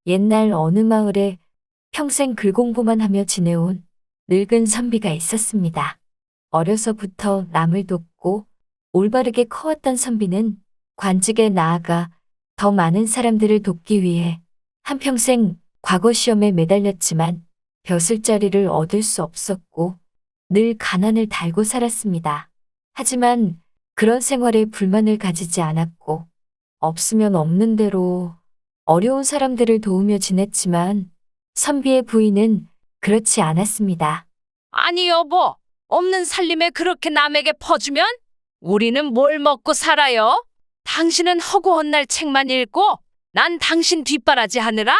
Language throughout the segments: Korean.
옛날 어느 마을에 평생 글공부만 하며 지내온 늙은 선비가 있었습니다. 어려서부터 남을 돕고 올바르게 커왔던 선비는 관직에 나아가 더 많은 사람들을 돕기 위해 한평생 과거 시험에 매달렸지만 벼슬자리를 얻을 수 없었고 늘 가난을 달고 살았습니다. 하지만 그런 생활에 불만을 가지지 않았고 없으면 없는 대로 어려운 사람들을 도우며 지냈지만 선비의 부인은 그렇지 않았습니다. 아니 여보, 없는 살림에 그렇게 남에게 퍼주면 우리는 뭘 먹고 살아요? 당신은 허구 헛날 책만 읽고 난 당신 뒷바라지 하느라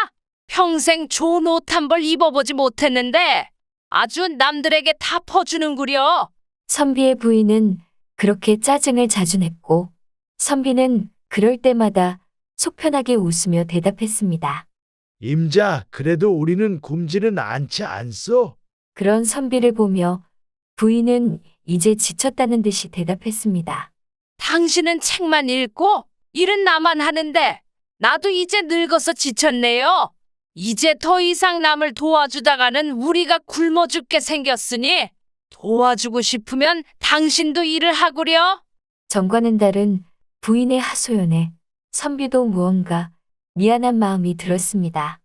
평생 좋은 옷 한 벌 입어보지 못했는데 아주 남들에게 다 퍼주는구려. 선비의 부인은 그렇게 짜증을 자주 냈고 선비는 그럴 때마다 속편하게 웃으며 대답했습니다. 임자, 그래도 우리는 굶지는 않지 않소? 그런 선비를 보며 부인은 이제 지쳤다는 듯이 대답했습니다. 당신은 책만 읽고 일은 나만 하는데 나도 이제 늙어서 지쳤네요. 이제 더 이상 남을 도와주다가는 우리가 굶어 죽게 생겼으니 도와주고 싶으면 당신도 일을 하구려. 정과는 다른 부인의 하소연에 선비도 무언가 미안한 마음이 들었습니다.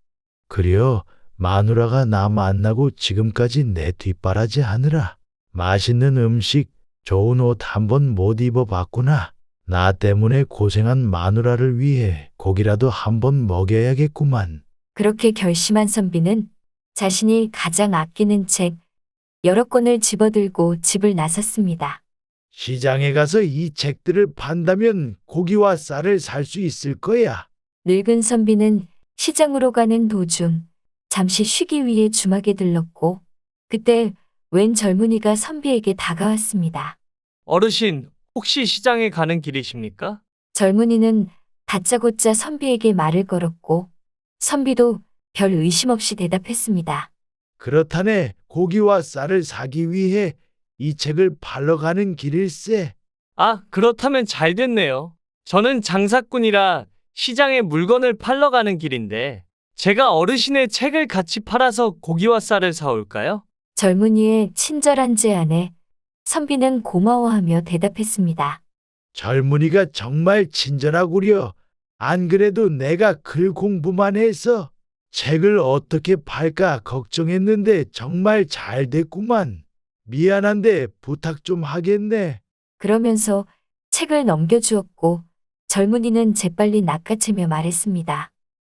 그려, 마누라가 나 만나고 지금까지 내 뒷바라지 하느라 맛있는 음식, 좋은 옷 한 번 못 입어봤구나. 나 때문에 고생한 마누라를 위해 고기라도 한 번 먹여야겠구만. 그렇게 결심한 선비는 자신이 가장 아끼는 책 여러 권을 집어들고 집을 나섰습니다. 시장에 가서 이 책들을 판다면 고기와 쌀을 살 수 있을 거야. 늙은 선비는 시장으로 가는 도중 잠시 쉬기 위해 주막에 들렀고 그때 웬 젊은이가 선비에게 다가왔습니다. 어르신, 혹시 시장에 가는 길이십니까? 젊은이는 다짜고짜 선비에게 말을 걸었고 선비도 별 의심 없이 대답했습니다. 그렇다네, 고기와 쌀을 사기 위해 이 책을 팔러 가는 길일세. 아, 그렇다면 잘 됐네요. 저는 장사꾼이라 시장에 물건을 팔러 가는 길인데 제가 어르신의 책을 같이 팔아서 고기와 쌀을 사올까요? 젊은이의 친절한 제안에 선비는 고마워하며 대답했습니다. 젊은이가 정말 친절하구려. 안 그래도 내가 글 공부만 해서 책을 어떻게 팔까 걱정했는데 정말 잘 됐구만. 미안한데 부탁 좀 하겠네. 그러면서 책을 넘겨주었고 젊은이는 재빨리 낚아채며 말했습니다.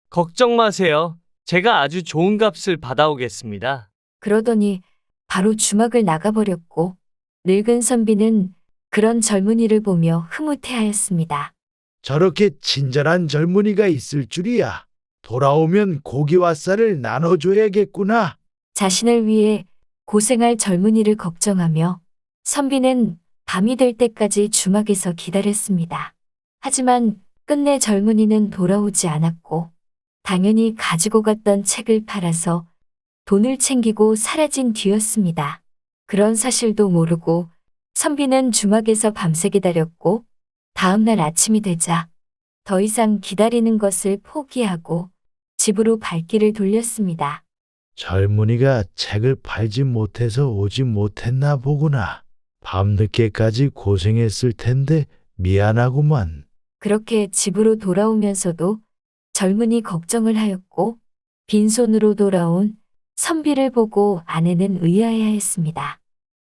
걱정 마세요. 제가 아주 좋은 값을 받아오겠습니다. 그러더니 바로 주막을 나가버렸고 늙은 선비는 그런 젊은이를 보며 흐뭇해하였습니다. 저렇게 친절한 젊은이가 있을 줄이야. 돌아오면 고기와 쌀을 나눠줘야겠구나. 자신을 위해 고생할 젊은이를 걱정하며 선비는 밤이 될 때까지 주막에서 기다렸습니다. 하지만 끝내 젊은이는 돌아오지 않았고 당연히 가지고 갔던 책을 팔아서 돈을 챙기고 사라진 뒤였습니다. 그런 사실도 모르고 선비는 주막에서 밤새 기다렸고 다음날 아침이 되자 더 이상 기다리는 것을 포기하고 집으로 발길을 돌렸습니다. 젊은이가 책을 팔지 못해서 오지 못했나 보구나. 밤늦게까지 고생했을 텐데 미안하구만. 그렇게 집으로 돌아오면서도 젊은이 걱정을 하였고 빈손으로 돌아온 선비를 보고 아내는 의아해했습니다.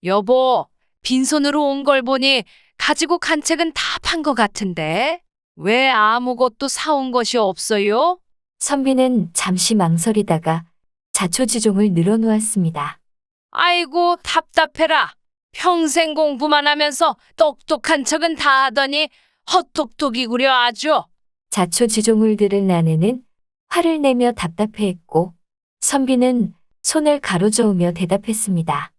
여보, 빈손으로 온 걸 보니 가지고 간 책은 다 판 것 같은데 왜 아무것도 사온 것이 없어요? 선비는 잠시 망설이다가 자초지종을 늘어놓았습니다. 아이고 답답해라. 평생 공부만 하면서 똑똑한 척은 다 하더니 헛똑똑이구려 아주. 자초지종을 들은 아내는 화를 내며 답답해했고 선비는 손을 가로저으며 대답했습니다.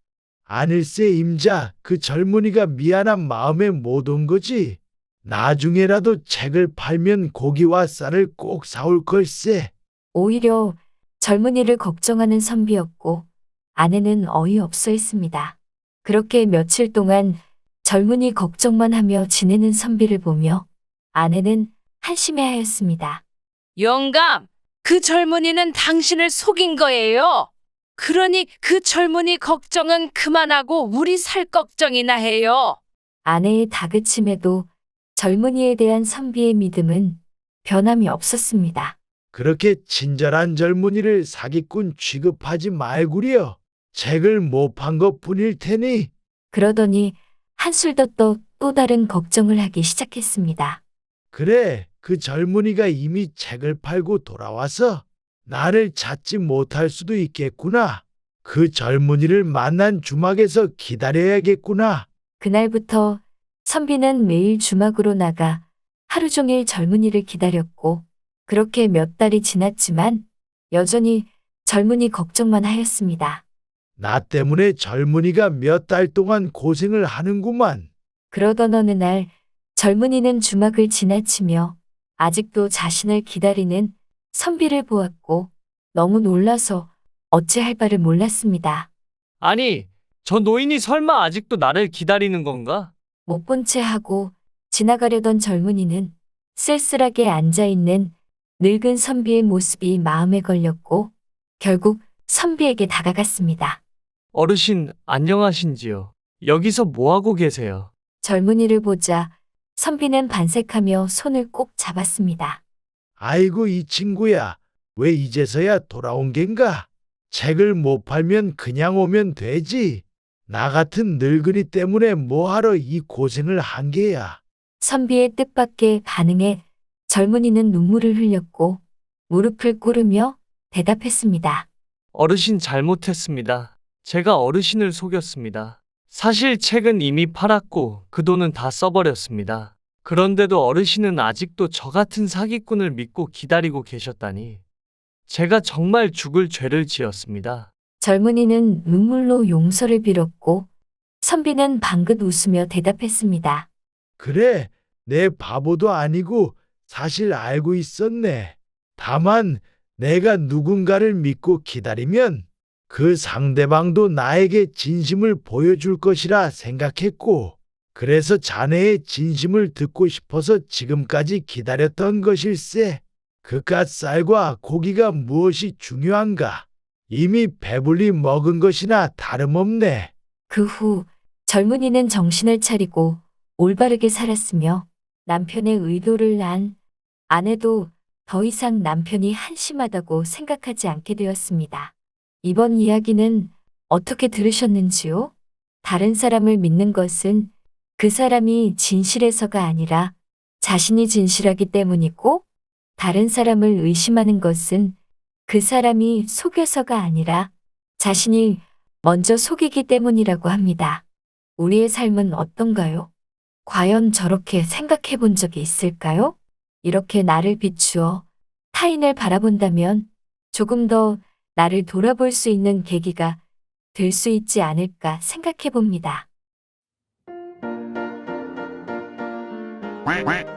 아닐세 임자, 그 젊은이가 미안한 마음에 못 온 거지. 나중에라도 책을 팔면 고기와 쌀을 꼭 사올 걸세. 오히려 젊은이를 걱정하는 선비였고 아내는 어이없어 했습니다. 그렇게 며칠 동안 젊은이 걱정만 하며 지내는 선비를 보며 아내는 한심해하였습니다. 영감, 그 젊은이는 당신을 속인 거예요. 그러니 그 젊은이 걱정은 그만하고 우리 살 걱정이나 해요. 아내의 다그침에도 젊은이에 대한 선비의 믿음은 변함이 없었습니다. 그렇게 친절한 젊은이를 사기꾼 취급하지 말구려. 책을 못 판 것뿐일 테니. 그러더니 한술 더 떠 또 다른 걱정을 하기 시작했습니다. 그래, 그 젊은이가 이미 책을 팔고 돌아와서 나를 찾지 못할 수도 있겠구나. 그 젊은이를 만난 주막에서 기다려야겠구나. 그날부터 선비는 매일 주막으로 나가 하루 종일 젊은이를 기다렸고 그렇게 몇 달이 지났지만 여전히 젊은이 걱정만 하였습니다. 나 때문에 젊은이가 몇 달 동안 고생을 하는구만. 그러던 어느 날 젊은이는 주막을 지나치며 아직도 자신을 기다리는 선비를 보았고 너무 놀라서 어찌할 바를 몰랐습니다. 아니, 저 노인이 설마 아직도 나를 기다리는 건가? 못 본 채 하고 지나가려던 젊은이는 쓸쓸하게 앉아있는 늙은 선비의 모습이 마음에 걸렸고 결국 선비에게 다가갔습니다. 어르신, 안녕하신지요? 여기서 뭐하고 계세요? 젊은이를 보자 선비는 반색하며 손을 꼭 잡았습니다. 아이고, 이 친구야. 왜 이제서야 돌아온 겐가? 책을 못 팔면 그냥 오면 되지. 나 같은 늙은이 때문에 뭐하러 이 고생을 한 게야. 선비의 뜻밖의 반응에 젊은이는 눈물을 흘렸고 무릎을 꿇으며 대답했습니다. 어르신 잘못했습니다. 제가 어르신을 속였습니다. 사실 책은 이미 팔았고 그 돈은 다 써버렸습니다. 그런데도 어르신은 아직도 저 같은 사기꾼을 믿고 기다리고 계셨다니. 제가 정말 죽을 죄를 지었습니다. 젊은이는 눈물로 용서를 빌었고 선비는 방긋 웃으며 대답했습니다. 그래, 내 바보도 아니고 사실 알고 있었네. 다만 내가 누군가를 믿고 기다리면 그 상대방도 나에게 진심을 보여줄 것이라 생각했고, 그래서 자네의 진심을 듣고 싶어서 지금까지 기다렸던 것일세. 그깟 쌀과 고기가 무엇이 중요한가? 이미 배불리 먹은 것이나 다름없네. 그 후 젊은이는 정신을 차리고 올바르게 살았으며 남편의 의도를 안 아내도 더 이상 남편이 한심하다고 생각하지 않게 되었습니다. 이번 이야기는 어떻게 들으셨는지요? 다른 사람을 믿는 것은 그 사람이 진실해서가 아니라 자신이 진실하기 때문이고 다른 사람을 의심하는 것은 그 사람이 속여서가 아니라 자신이 먼저 속이기 때문이라고 합니다. 우리의 삶은 어떤가요? 과연 저렇게 생각해 본 적이 있을까요? 이렇게 나를 비추어 타인을 바라본다면 조금 더 나를 돌아볼 수 있는 계기가 될 수 있지 않을까 생각해 봅니다. quack quack